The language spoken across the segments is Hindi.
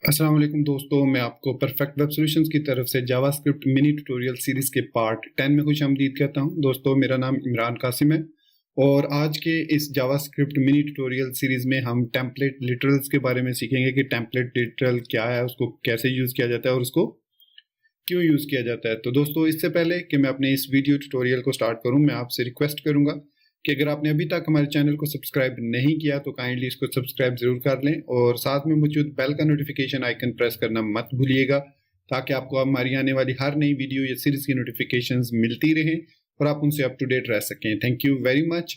अस्सलाम वालेकुम दोस्तों, मैं आपको परफेक्ट वेब सॉल्यूशंस की तरफ से जावास्क्रिप्ट मिनी ट्यूटोरियल सीरीज के पार्ट 10 में खुश आमदीद कहता हूं। दोस्तों, मेरा नाम इमरान कासिम है और आज के इस जावास्क्रिप्ट मिनी ट्यूटोरियल सीरीज में हम टेम्पलेट लिटरल्स के बारे में सीखेंगे कि टेम्पलेट लिटरल क्या है, उसको कैसे यूज़ किया जाता है और उसको क्यों यूज़ किया जाता है। तो दोस्तों, इससे पहले कि मैं अपने इस वीडियो ट्यूटोरियल को स्टार्ट करूं, मैं आपसे रिक्वेस्ट करूंगा कि अगर आपने अभी तक हमारे चैनल को सब्सक्राइब नहीं किया तो काइंडली इसको सब्सक्राइब जरूर कर लें और साथ में मौजूद बेल का नोटिफिकेशन आइकन प्रेस करना मत भूलिएगा ताकि आपको हमारी आने वाली हर नई वीडियो या सीरीज की नोटिफिकेशंस मिलती रहें और आप उनसे अप टू डेट रह सकें। Thank you very much.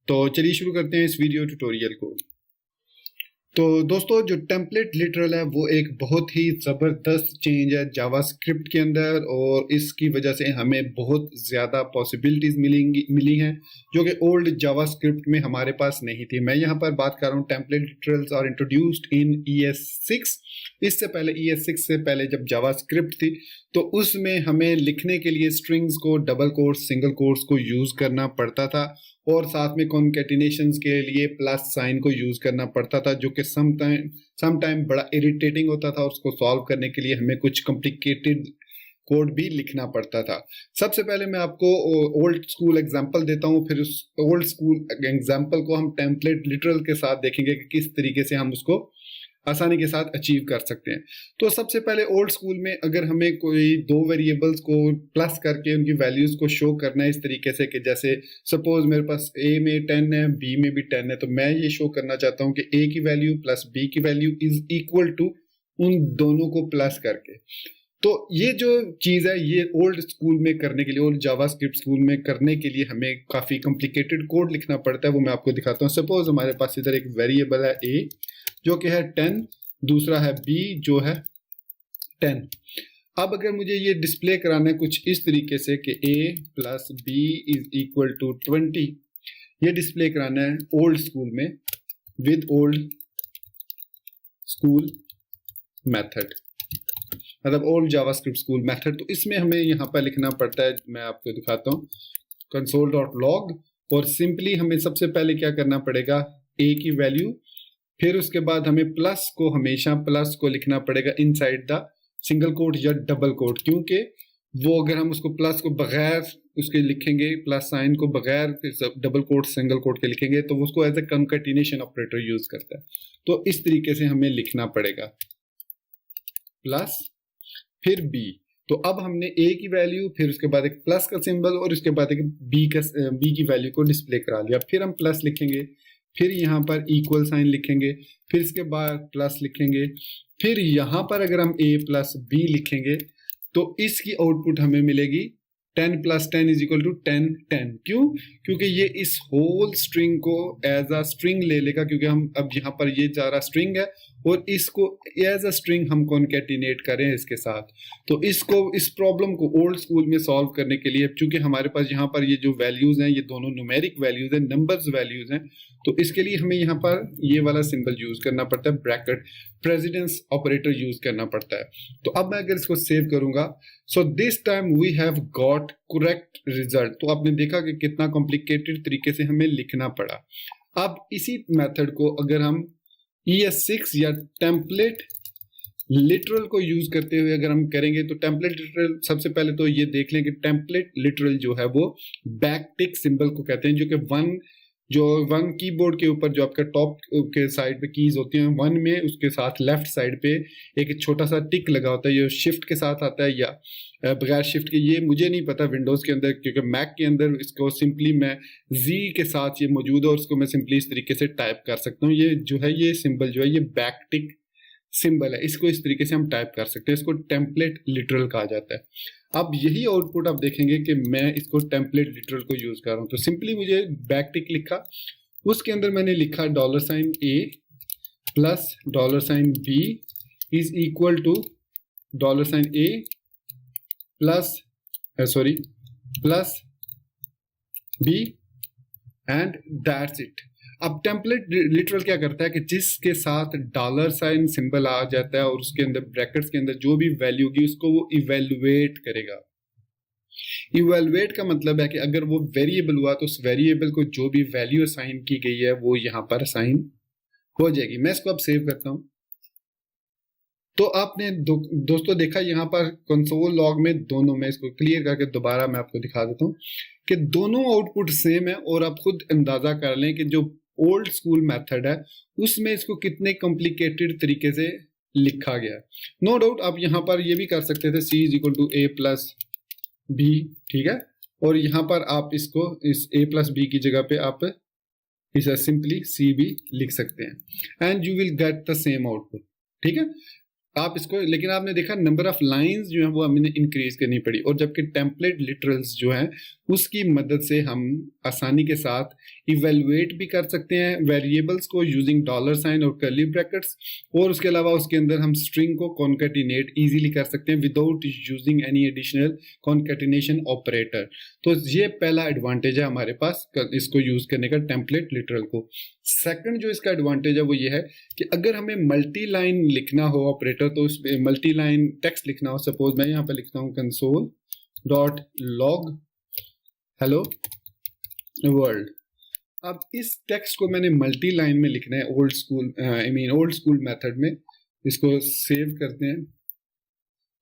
तो चलिए शुरू करते हैं इस वीडियो ट्यूटोरियल को। तो दोस्तों, जो टेम्पलेट लिटरल है वो एक बहुत ही ज़बरदस्त चेंज है जावास्क्रिप्ट के अंदर और इसकी वजह से हमें बहुत ज़्यादा पॉसिबिलिटीज़ मिली हैं जो कि ओल्ड जावास्क्रिप्ट में हमारे पास नहीं थी। मैं यहाँ पर बात कर रहा हूँ template literals are introduced in ES6। इससे पहले ES6 से पहले जब जावास्क्रिप्ट थी तो उसमें हमें लिखने के लिए स्ट्रिंग्स को, डबल कोट्स, सिंगल कोट्स को यूज़ करना पड़ता था और साथ में कॉन्केटिनेशंस के लिए प्लस साइन को यूज करना पड़ता था, जो कि सम टाइम बड़ा इरिटेटिंग होता था। उसको सॉल्व करने के लिए हमें कुछ कॉम्प्लिकेटेड कोड भी लिखना पड़ता था। सबसे पहले मैं आपको ओल्ड स्कूल एग्जांपल देता हूँ, फिर उस ओल्ड स्कूल एग्जांपल को हम टेम्पलेट लिटरल के साथ देखेंगे कि किस तरीके से हम उसको आसानी के साथ अचीव कर सकते हैं। तो सबसे पहले ओल्ड स्कूल में अगर हमें कोई दो वेरिएबल्स को प्लस करके उनकी वैल्यूज को शो करना है इस तरीके से कि जैसे सपोज मेरे पास A में 10 है, B में भी 10 है, तो मैं ये शो करना चाहता हूँ कि A की वैल्यू प्लस B की वैल्यू इज इक्वल टू उन दोनों को प्लस करके। तो ये जो चीज़ है ये ओल्ड स्कूल में करने के लिए, ओल्ड जावास्क्रिप्ट स्कूल में करने के लिए हमें काफ़ी कॉम्प्लिकेटेड कोड लिखना पड़ता है। वो मैं आपको दिखाता हूँ। सपोज हमारे पास इधर एक वेरिएबल है A जो कि है 10, दूसरा है B जो है 10। अब अगर मुझे ये डिस्प्ले कराना है कुछ इस तरीके से कि A plus B is equal to 20, ये डिस्प्ले कराना है ओल्ड स्कूल में विद ओल्ड स्कूल मेथड, मतलब ओल्ड जावास्क्रिप्ट स्कूल मेथड। तो इसमें हमें यहाँ पर लिखना पड़ता है, मैं आपको दिखाता हूँ, console.log और सिंपली हमें सबसे पहले क्या करना पड़ेगा, A की वैल्यू, फिर उसके बाद हमें प्लस को, हमेशा प्लस को लिखना पड़ेगा इनसाइड द सिंगल कोट या डबल कोट, क्योंकि वो अगर हम उसको प्लस को बगैर उसके लिखेंगे, प्लस साइन को बगैर डबल कोट सिंगल कोट के लिखेंगे तो उसको as a concatenation operator use करता है। तो इस तरीके से हमें लिखना पड़ेगा प्लस फिर B। तो अब हमने A की वैल्यू, फिर उसके बाद एक प्लस का सिंबल और उसके बाद एक B की वैल्यू को डिस्प्ले करा लिया। फिर हम प्लस लिखेंगे, फिर यहाँ पर इक्वल साइन लिखेंगे, फिर इसके बाद प्लस लिखेंगे, फिर यहाँ पर अगर हम A प्लस B लिखेंगे तो इसकी आउटपुट हमें मिलेगी 10 प्लस 10 इज इक्वल टू 10 10। क्यों? क्योंकि ये इस होल स्ट्रिंग को एज अ स्ट्रिंग ले लेगा, क्योंकि हम अब यहाँ पर ये जा रहा स्ट्रिंग है और इसको एज अ स्ट्रिंग हम कॉन्केटिनेट करें इसके साथ। तो इसको, इस प्रॉब्लम को ओल्ड स्कूल में सॉल्व करने के लिए, चूंकि हमारे पास यहाँ पर ये जो वैल्यूज हैं ये दोनों न्यूमेरिक वैल्यूज हैं, नंबर्स वैल्यूज हैं, तो इसके लिए हमें यहाँ पर ये वाला सिंबल यूज करना पड़ता है, ब्रैकेट प्रेसिडेंस ऑपरेटर यूज करना पड़ता है। तो अब मैं अगर इसको सेव करूंगा, so this time we have got correct result. तो आपने देखा कि कितना कॉम्प्लिकेटेड तरीके से हमें लिखना पड़ा। अब इसी मेथड को अगर हम ES6 या टेम्पलेट लिटरल को यूज करते हुए अगर हम करेंगे तो टेम्पलेट लिटरल, सबसे पहले तो ये देख लें कि टेम्पलेट लिटरल जो है वो बैकटिक सिंबल को कहते हैं, जो कि वन कीबोर्ड के ऊपर जो आपका टॉप के साइड पे कीज होती हैं, वन में उसके साथ लेफ्ट साइड पे एक छोटा सा टिक लगा होता है, ये शिफ्ट के साथ आता है या बगैर शिफ्ट के, ये मुझे नहीं पता विंडोज के अंदर, क्योंकि मैक के अंदर इसको सिंपली मैं Z के साथ ये मौजूद है और इसको मैं सिंपली इस तरीके से टाइप कर सकता हूँ। ये जो है ये सिंबल जो है ये बैकटिक सिंबल है, इसको इस तरीके से हम टाइप कर सकते हैं, इसको टेम्पलेट लिटरल कहा जाता है। अब यही आउटपुट आप देखेंगे कि मैं इसको टेम्पलेट लिटरल को यूज कर रहा हूँ। तो सिंपली मुझे बैकटिक लिखा, उसके अंदर मैंने लिखा $A plus $B is equal to $A plus B and that's it. अब टेम्पलेट लिटरल क्या करता है कि जिसके साथ डॉलर साइन सिंबल आ जाता है और उसके अंदर ब्रैकेट्स के अंदर जो भी वैल्यू होगी उसको वो इवेल्युएट करेगा। इवेल्युएट का मतलब है कि अगर वो वेरिएबल हुआ तो उस वेरिएबल को जो भी वैल्यू असाइन की गई है वो यहाँ पर असाइन हो जाएगी। मैं इसको अब सेव करता हूँ। तो आपने दोस्तों देखा यहाँ पर कंसोल लॉग में दोनों में, इसको क्लियर करके दोबारा मैं आपको दिखा देता हूँ कि दोनों आउटपुट सेम है, और आप खुद अंदाजा कर लें कि जो ओल्ड स्कूल मेथड है उसमें इसको कितने कॉम्प्लिकेटेड तरीके से लिखा गया। नो डाउट आप यहाँ पर ये भी कर सकते थे c is equal to a plus B, ठीक है, और यहाँ पर आप इसको इस a प्लस बी की जगह पे आप इसे सिंपली c भी लिख सकते हैं and you will get the same output, ठीक है। आप इसको, लेकिन आपने देखा नंबर ऑफ लाइंस जो है वो हमें इंक्रीज करनी पड़ी, और जबकि टेम्पलेट लिटरल्स जो है उसकी मदद से हम आसानी के साथ इवेलुएट भी कर सकते हैं वेरिएबल्स को यूजिंग डॉलर साइन और कर्ली ब्रैकेट्स, और उसके अलावा उसके अंदर हम स्ट्रिंग को कॉन्केटिनेट इजीली कर सकते हैं without using any additional concatenation operator. तो ये पहला एडवांटेज है हमारे पास इसको यूज करने का, टेम्पलेट लिटरल को। सेकंड जो इसका एडवांटेज है वो ये है कि अगर हमें मल्टी लाइन लिखना हो ऑपरेटर, तो उसमें मल्टी लाइन टेक्स्ट लिखना हो, सपोज मैं यहाँ पे लिखता हूँ console dot log hello world. अब इस टेक्स्ट को मैंने मल्टी लाइन में लिखना है ओल्ड स्कूल मेथड में। इसको सेव करते हैं,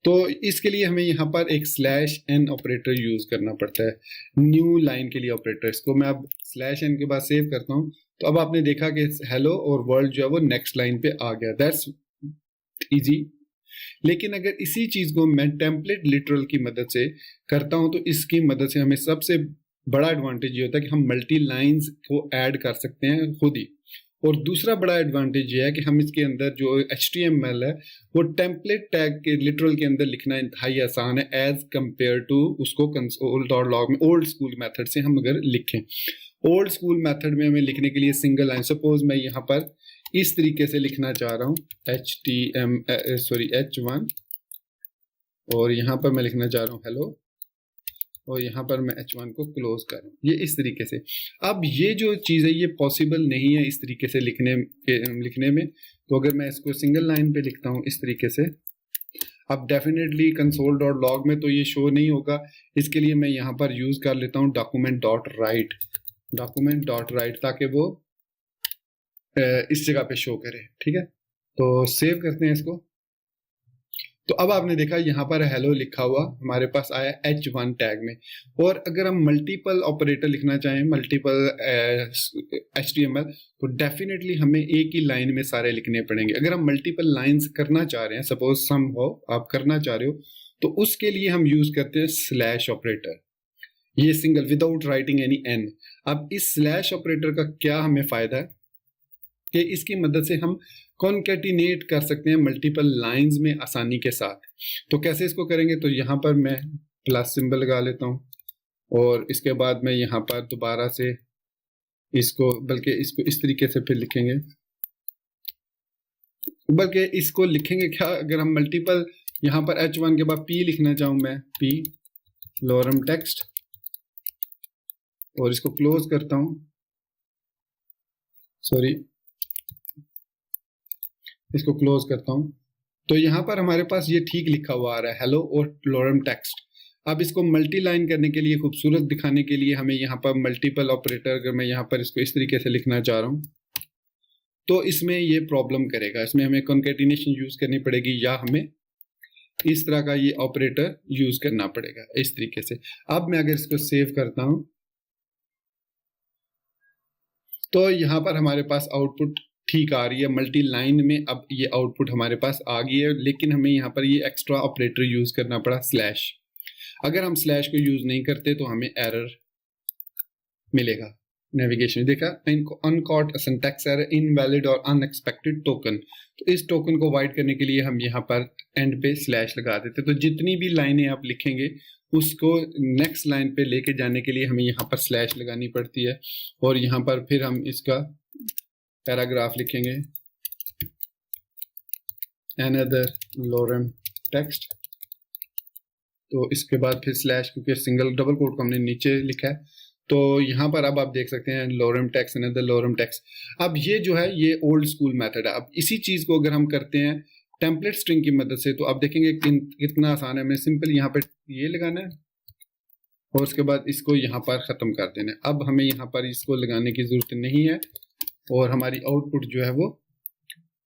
तो इसके लिए हमें यहाँ पर एक स्लैश एन ऑपरेटर यूज करना पड़ता है न्यू लाइन के लिए ऑपरेटर। इसको मैं अब स्लैश एन के बाद सेव करता हूँ, तो अब आपने देखा कि हेलो और वर्ल्ड जो है वो नेक्स्ट लाइन पे आ गया। That's easy. लेकिन अगर इसी चीज को मैं टेम्पलेट लिटरल की मदद से करता हूं, तो इसकी मदद से हमें सबसे बड़ा एडवांटेज ये होता है कि हम मल्टी लाइंस को ऐड कर सकते हैं खुद ही। और दूसरा बड़ा एडवांटेज ये है कि हम इसके अंदर जो HTML है वो टेम्पलेट टैग के लिटरल के अंदर लिखना इंतहाई आसान है एज कंपेयर टू उसको कंसोल डॉट लॉग में ओल्ड स्कूल मेथड से हम अगर लिखें। ओल्ड स्कूल मेथड में हमें लिखने के लिए सिंगल लाइन, सपोज मैं यहाँ पर इस तरीके से लिखना चाह रहा हूँ H1, और यहाँ पर मैं लिखना चाह रहा हूँ हेलो, और यहाँ पर मैं H1 को क्लोज कर रहा हूँ, ये इस तरीके से। अब ये जो चीज़ है ये पॉसिबल नहीं है इस तरीके से लिखने में। तो अगर मैं इसको सिंगल लाइन पे लिखता हूँ इस तरीके से, अब डेफिनेटली कंसोल डॉट लॉग में तो ये शो नहीं होगा। इसके लिए मैं यहाँ पर यूज कर लेता हूँ डॉक्यूमेंट डॉट राइट, ताकि वो इस जगह पे शो करे, ठीक है। तो सेव करते हैं इसको। तो अब आपने देखा यहाँ पर हेलो लिखा हुआ हमारे पास आया H1 टैग में। और अगर हम मल्टीपल ऑपरेटर लिखना चाहें, मल्टीपल HTML, तो डेफिनेटली हमें एक ही लाइन में सारे लिखने पड़ेंगे। अगर हम मल्टीपल लाइंस करना चाह रहे हैं, सपोज सम हो आप करना चाह रहे हो, तो उसके लिए हम यूज करते हैं स्लैश ऑपरेटर, ये सिंगल विदाउट राइटिंग एनी एन। अब इस स्लैश ऑपरेटर का क्या हमें फायदा है कि इसकी मदद से हम कॉन्केटिनेट कर सकते हैं मल्टीपल लाइंस में आसानी के साथ। तो कैसे इसको करेंगे, तो यहाँ पर मैं प्लस सिंबल लगा लेता हूँ, और इसके बाद मैं यहाँ पर दोबारा से इसको इस तरीके से फिर लिखेंगे, बल्कि इसको लिखेंगे क्या, अगर हम मल्टीपल यहाँ पर H1 के बाद P लिखना चाहूँ मैं, P लॉरम टेक्स्ट, और इसको क्लोज करता हूँ, सॉरी इसको क्लोज करता हूं, तो यहां पर हमारे पास ये ठीक लिखा हुआ आ रहा है हेलो और लॉरम टेक्स्ट। अब इसको मल्टी लाइन करने के लिए, खूबसूरत दिखाने के लिए, हमें यहाँ पर मल्टीपल ऑपरेटर, अगर मैं यहाँ पर इसको इस तरीके से लिखना चाह रहा हूँ, तो इसमें ये प्रॉब्लम करेगा। इसमें हमें कॉन्केटिनेशन यूज करनी पड़ेगी, या हमें इस तरह का ये ऑपरेटर यूज करना पड़ेगा इस तरीके से। अब मैं अगर इसको सेव करता हूं, तो यहाँ पर हमारे पास आउटपुट ठीक आ रही है मल्टी लाइन में। अब ये आउटपुट हमारे पास आ गई है, लेकिन हमें यहाँ पर ये एक्स्ट्रा ऑपरेटर यूज करना पड़ा स्लैश। अगर हम स्लैश को यूज नहीं करते तो हमें एरर मिलेगा नेविगेशन। देखा अनकॉट सिंटैक्स एरर, इनवैलिड और अनएक्सपेक्टेड टोकन। तो इस टोकन को अवॉइड करने के लिए हम यहाँ पर एंड पे स्लैश लगा देते। तो जितनी भी लाइनें आप लिखेंगे उसको नेक्स्ट लाइन पे लेके जाने के लिए हमें यहाँ पर स्लैश लगानी पड़ती है, और यहाँ पर फिर हम इसका पैराग्राफ लिखेंगे अनदर लॉरम टेक्स्ट। तो इसके बाद फिर स्लैश, क्योंकि सिंगल डबल कोट को हमने नीचे लिखा है, तो यहाँ पर अब आप देख सकते हैं lorem text another lorem text. अब ये जो है ये ओल्ड स्कूल मेथड है। अब इसी चीज को अगर हम करते हैं टेम्पलेट स्ट्रिंग की मदद से, तो आप देखेंगे कितना आसान है। हमें सिंपल यहाँ पर ये लगाना है, और उसके बाद इसको यहाँ पर खत्म कर देना है। अब हमें यहाँ पर इसको लगाने की जरूरत नहीं है, और हमारी आउटपुट जो है वो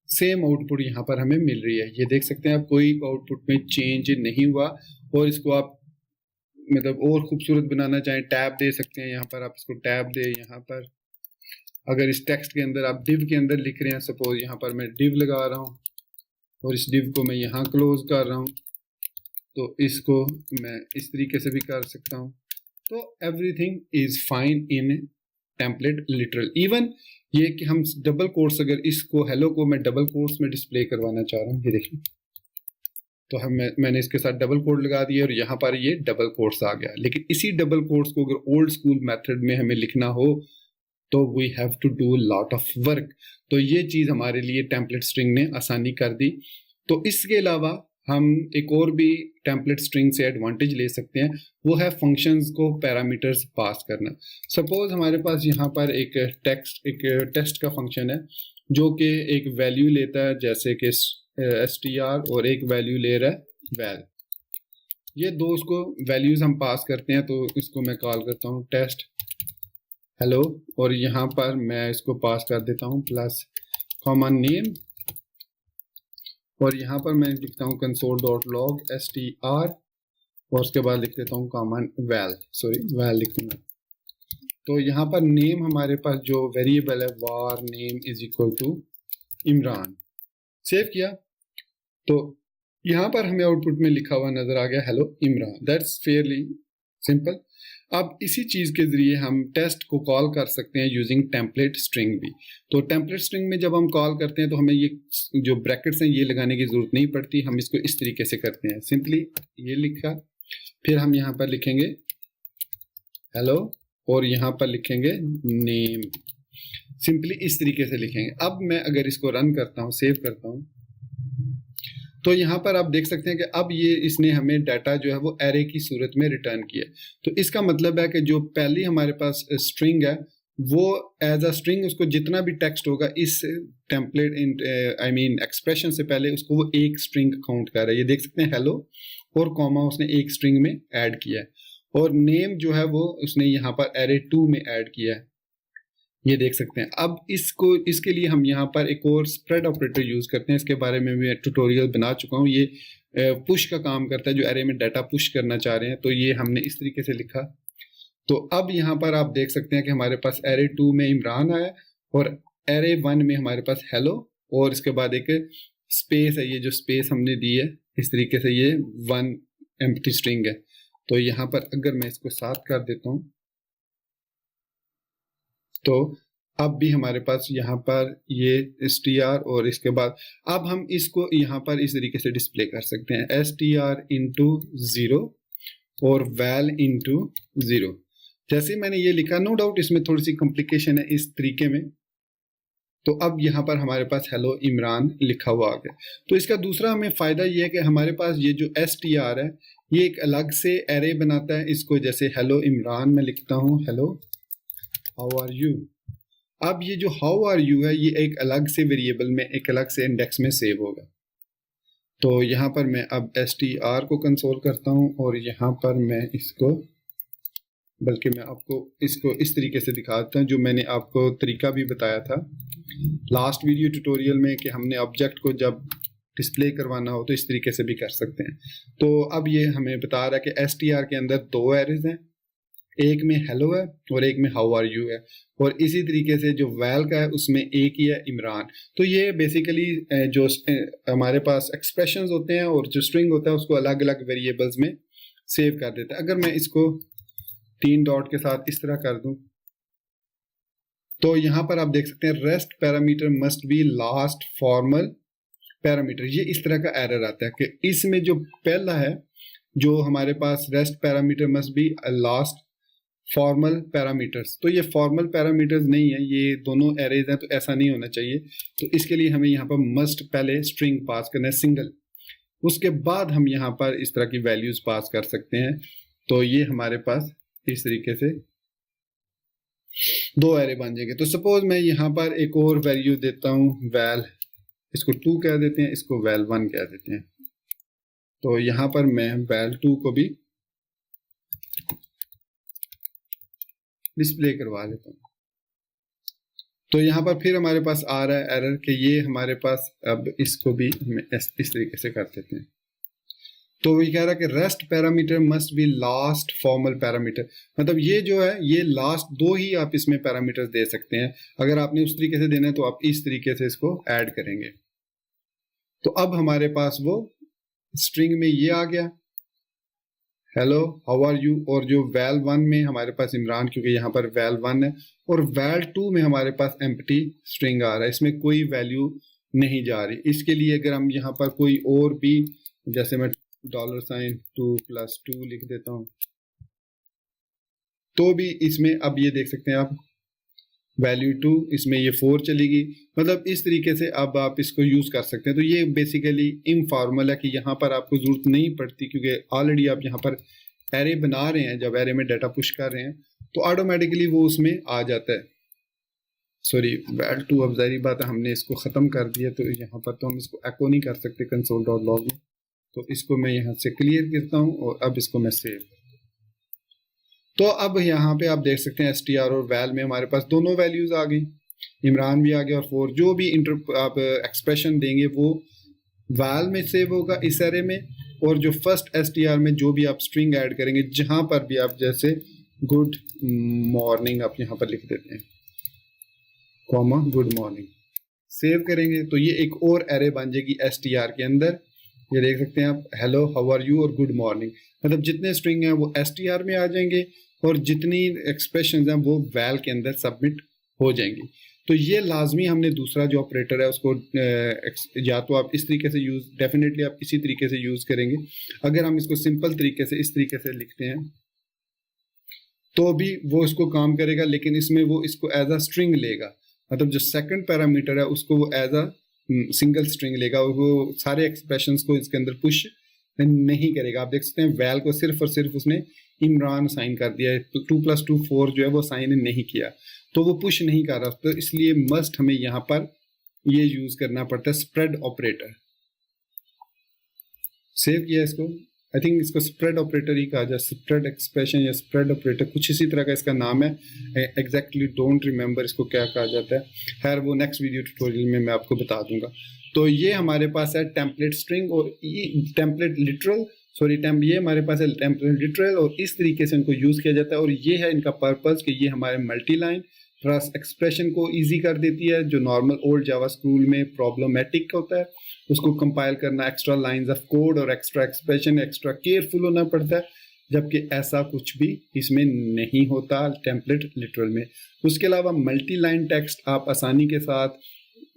सेम आउटपुट यहाँ पर हमें मिल रही है। ये देख सकते हैं आप, कोई आउटपुट में चेंज नहीं हुआ। और इसको आप मतलब और खूबसूरत बनाना चाहें, टैब दे सकते हैं। यहाँ पर आप इसको टैब दे। यहाँ पर अगर इस टेक्स्ट के अंदर आप div के अंदर लिख रहे हैं, सपोज यहाँ पर मैं div लगा रहा हूँ और इस div को मैं यहाँ क्लोज कर रहा हूँ, तो इसको मैं इस तरीके से भी कर सकता हूँ। तो everything is fine in template literal. Even ये कि हम डबल कोट्स, अगर इसको हेलो को मैं डबल कोट्स में डिस्प्ले करवाना चाह रहा हूँ, ये देखिए, तो मैंने इसके साथ डबल कोट लगा दिया और यहाँ पर ये डबल कोट्स आ गया। लेकिन इसी डबल कोट्स को अगर ओल्ड स्कूल मेथड में हमें लिखना हो तो we have to do lot of work. तो ये चीज़ हमारे लिए टेम्पलेट स्ट्रिंग ने आसानी कर दी। तो इसके अलावा हम एक और भी टेम्पलेट स्ट्रिंग से एडवांटेज ले सकते हैं, वो है फंक्शंस को पैरामीटर्स पास करना। सपोज हमारे पास यहाँ पर एक टेस्ट का फंक्शन है जो कि एक वैल्यू लेता है, जैसे कि str, और एक वैल्यू ले रहा है val। ये दो उसको वैल्यूज हम पास करते हैं, तो इसको मैं कॉल करता हूँ टेस्ट हेलो, और यहाँ पर मैं इसको पास कर देता हूँ प्लस कॉमन नेम, और यहाँ पर मैं लिखता हूँ console.log str, और उसके बाद लिख देता हूँ कॉमन val लिख दूंगा। तो यहाँ पर नेम हमारे पास जो वेरिएबल है var name is equal to Imran. Save किया तो यहाँ पर हमें आउटपुट में लिखा हुआ नजर आ गया hello Imran. That's Fairlie simple. अब इसी चीज के जरिए हम टेस्ट को कॉल कर सकते हैं यूजिंग टेम्पलेट स्ट्रिंग भी। तो टेम्पलेट स्ट्रिंग में जब हम कॉल करते हैं तो हमें ये जो ब्रैकेट्स हैं ये लगाने की जरूरत नहीं पड़ती। हम इसको इस तरीके से करते हैं, सिंपली ये लिखा, फिर हम यहाँ पर लिखेंगे हेलो और यहाँ पर लिखेंगे नेम, सिंपली इस तरीके से लिखेंगे। अब मैं अगर इसको रन करता हूँ, सेव करता हूँ, तो यहाँ पर आप देख सकते हैं कि अब ये इसने हमें डाटा जो है वो एरे की सूरत में रिटर्न किया। तो इसका मतलब है कि जो पहली हमारे पास स्ट्रिंग है वो एज अ स्ट्रिंग, उसको जितना भी टेक्स्ट होगा इस टेम्पलेट एक्सप्रेशन से पहले उसको वो एक स्ट्रिंग काउंट कर रहा है। ये देख सकते हैं हेलो और कॉमा उसने एक स्ट्रिंग में ऐड किया है, और नेम जो है वो उसने यहाँ पर एरे 2 में ऐड किया है, ये देख सकते हैं। अब इसके लिए हम यहाँ पर एक और स्प्रेड ऑपरेटर यूज करते हैं। इसके बारे में मैं ट्यूटोरियल बना चुका हूँ। ये पुश का काम करता है, जो एरे में डाटा पुश करना चाह रहे हैं, तो ये हमने इस तरीके से लिखा। तो अब यहाँ पर आप देख सकते हैं कि हमारे पास एरे 2 में इमरान आया और एरे 1 में हमारे पास हेलो, और इसके बाद एक स्पेस है, ये जो स्पेस हमने दी है इस तरीके से, ये 1 एम्प्टी स्ट्रिंग है। तो यहाँ पर अगर मैं इसको 7 कर देता हूँ तो अब भी हमारे पास यहाँ पर ये str, और इसके बाद अब हम इसको यहाँ पर इस तरीके से डिस्प्ले कर सकते हैं str इंटू 0 और val इंटू 0। जैसे मैंने ये लिखा, नो डाउट इसमें थोड़ी सी कॉम्प्लिकेशन है इस तरीके में। तो अब यहाँ पर हमारे पास हेलो इमरान लिखा हुआ आ गया। तो इसका दूसरा हमें फायदा ये है कि हमारे पास ये जो str है ये एक अलग से एरे बनाता है। इसको जैसे हेलो इमरान में लिखता हूँ, हेलो हाउ आर यू। अब ये जो हाउ आर यू है ये एक अलग से वेरिएबल में, एक अलग से इंडेक्स में सेव होगा। तो यहाँ पर मैं अब str को कंसोल करता हूँ और यहाँ पर मैं इसको, बल्कि मैं आपको इसको इस तरीके से दिखा देता हूँ जो मैंने आपको तरीका भी बताया था लास्ट वीडियो ट्यूटोरियल में, कि हमने ऑब्जेक्ट को जब डिस्प्ले करवाना हो तो इस तरीके से भी कर सकते हैं। तो अब ये हमें बता रहा है कि str के अंदर 2 एरेज हैं, एक में हेलो है और एक में हाउ आर यू है, और इसी तरीके से जो वैल का है उसमें एक ही है इमरान। तो ये बेसिकली जो हमारे पास एक्सप्रेशंस होते हैं और जो स्ट्रिंग होता है उसको अलग अलग वेरिएबल्स में सेव कर देता है। अगर मैं इसको 3 डॉट के साथ इस तरह कर दूं तो यहाँ पर आप देख सकते हैं rest parameter must be last formal parameter. ये इस तरह का एरर आता है कि इसमें जो पहला है, जो हमारे पास rest parameter must be last formal parameters, तो ये फॉर्मल पैरामीटर्स नहीं है, ये दोनों एरेज हैं, तो ऐसा नहीं होना चाहिए। तो इसके लिए हमें यहाँ पर मस्ट पहले स्ट्रिंग पास करना है सिंगल, उसके बाद हम यहाँ पर इस तरह की वैल्यूज पास कर सकते हैं। तो ये हमारे पास इस तरीके से 2 एरे बन जाएंगे। तो सपोज मैं यहाँ पर एक और वैल्यू देता हूँ वैल, इसको 2 कह देते हैं, इसको वैल 1 कह देते हैं। तो यहाँ पर मैं वैल 2 को भी डिस्प्ले करवा लेता हूँ। तो यहाँ पर फिर हमारे पास आ रहा है एरर कि ये हमारे पास, अब इसको भी हम इस तरीके से कर देते हैं। तो ये कह रहा है कि rest parameter must be last formal parameter, मतलब ये जो है ये लास्ट दो ही आप इसमें पैरामीटर्स दे सकते हैं। अगर आपने उस तरीके से देना है तो आप इस तरीके से इसको ऐड करेंगे। तो अब हमारे पास वो स्ट्रिंग में ये आ गया, हेलो हाउ आर यू, और जो वैल 1 में हमारे पास इमरान, क्योंकि यहाँ पर वैल 1 है, और वैल 2 में हमारे पास एम्प्टी स्ट्रिंग आ रहा है, इसमें कोई वैल्यू नहीं जा रही। इसके लिए अगर हम यहाँ पर कोई और भी, जैसे मैं $2+2 लिख देता हूँ, तो भी इसमें अब ये देख सकते हैं आप वैल्यू 2, इसमें ये 4 चलेगी। मतलब इस तरीके से अब आप इसको यूज कर सकते हैं। तो ये बेसिकली इनफॉर्मल है कि यहाँ पर आपको जरूरत नहीं पड़ती, क्योंकि ऑलरेडी आप यहाँ पर एरे बना रहे हैं, जब एरे में डाटा पुश कर रहे हैं तो ऑटोमेटिकली वो उसमें आ जाता है। सॉरी, वैल 2 अब जाहिर बात है हमने इसको ख़त्म कर दिया, तो यहाँ पर तो हम इसको एको नहीं कर सकते console.log में। तो इसको मैं यहाँ से क्लियर करता हूँ और अब इसको मैं सेव। तो अब यहाँ पे आप देख सकते हैं str और वैल में हमारे पास दोनों वैल्यूज आ गई, इमरान भी आ गया और 4। जो भी आप एक्सप्रेशन देंगे वो वैल में सेव होगा इस एरे में, और जो फर्स्ट str में जो भी आप स्ट्रिंग ऐड करेंगे, जहाँ पर भी आप, जैसे गुड मॉर्निंग आप यहाँ पर लिख देते हैं कॉमा गुड मॉर्निंग, सेव करेंगे तो ये एक और एरे बन जाएगी str के अंदर। ये देख सकते हैं आप, हेलो हाउ आर यू और गुड मॉर्निंग, मतलब जितने स्ट्रिंग हैं वो str में आ जाएंगे और जितनी एक्सप्रेशंस हैं वो वैल के अंदर सबमिट हो जाएंगी। तो ये लाजमी हमने दूसरा जो ऑपरेटर है उसको या तो आप इस तरीके से यूज, डेफिनेटली आप इसी तरीके से यूज करेंगे। अगर हम इसको सिंपल तरीके से इस तरीके से लिखते हैं तो भी वो इसको काम करेगा, लेकिन इसमें वो इसको एज अ स्ट्रिंग लेगा, मतलब जो सेकंड पैरामीटर है उसको वो एज अ सिंगल स्ट्रिंग लेगा, वो सारे एक्सप्रेशंस को इसके अंदर पुश नहीं करेगा। आप देख सकते हैं वैल को सिर्फ और सिर्फ उसने इमरान साइन कर दिया है, 2+2 4 जो है वो साइन नहीं किया, तो वो पुश नहीं कर रहा। तो इसलिए मस्ट हमें यहाँ पर ये यूज करना पड़ता है स्प्रेड ऑपरेटर। सेव किया इसको, आई थिंक इसको स्प्रेड ऑपरेटर ही कहा जाए, स्प्रेड एक्सप्रेशन या स्प्रेड ऑपरेटर, कुछ इसी तरह का इसका नाम है। एग्जैक्टली डोंट रिमेंबर इसको क्या कहा जाता है, खैर वो नेक्स्ट वीडियो ट्यूटोरियल में मैं आपको बता दूंगा। तो ये हमारे पास है टेम्पलेट स्ट्रिंग और टेम्पलेट लिटरल, सॉरी ये हमारे पास है टेम्पलेट लिटरल, और इस तरीके से इनको यूज किया जाता है। और ये है इनका पर्पस कि ये हमारे मल्टी लाइन प्लस एक्सप्रेशन को इजी कर देती है, जो नॉर्मल ओल्ड जावा स्कूल में प्रॉब्लमेटिक होता है उसको कंपाइल करना, एक्स्ट्रा लाइंस ऑफ कोड और एक्स्ट्रा एक्सप्रेशन, एक्स्ट्रा केयरफुल होना पड़ता है, जबकि ऐसा कुछ भी इसमें नहीं होता टेम्पलेट लिटरल में। उसके अलावा मल्टी लाइन टेक्स्ट आप आसानी के साथ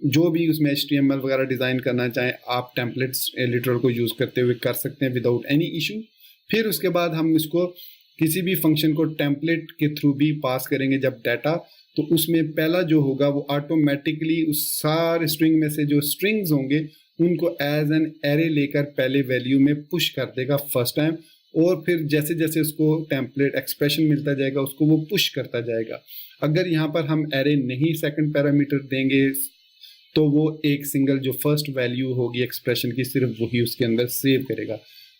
जो भी उसमें HTML वगैरह डिज़ाइन करना चाहें आप टेम्पलेट्स लिटरल को यूज़ करते हुए कर सकते हैं विदाउट एनी इशू। फिर उसके बाद हम इसको किसी भी फंक्शन को टेम्पलेट के थ्रू भी पास करेंगे जब डाटा, तो उसमें पहला जो होगा वो ऑटोमेटिकली उस सारे स्ट्रिंग में से जो स्ट्रिंग्स होंगे उनको एज एन एरे लेकर पहले वैल्यू में पुश कर देगा फर्स्ट टाइम, और फिर जैसे जैसे उसको टेम्पलेट एक्सप्रेशन मिलता जाएगा उसको वो पुश करता जाएगा। अगर यहाँ पर हम एरे नहीं सेकंड पैरामीटर देंगे तो वो एक सिंगल जो फर्स्ट वैल्यू होगी एक्सप्रेशन की सिर्फ वही उसके अंदर सेव करेगा।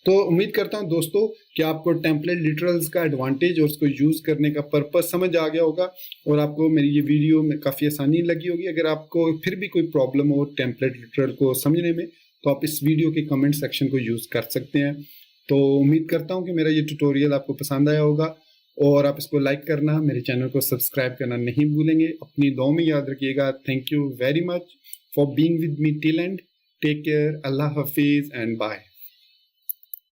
तो उम्मीद करता हूं दोस्तों कि आपको टेम्पलेट लिटरल्स का एडवांटेज और उसको यूज करने का पर्पस समझ आ गया होगा, और आपको मेरी ये वीडियो में काफ़ी आसानी लगी होगी। अगर आपको फिर भी कोई प्रॉब्लम हो टेम्पलेट लिटरल को समझने में तो आप इस वीडियो के कमेंट सेक्शन को यूज कर सकते हैं। तो उम्मीद करता हूँ कि मेरा ये ट्यूटोरियल आपको पसंद आया होगा, और आप इसको लाइक करना, मेरे चैनल को सब्सक्राइब करना नहीं भूलेंगे। अपनी दुआ में याद रखिएगा। Thank you very much for being with me till end. Take care, अल्लाह हाफिज एंड बाय।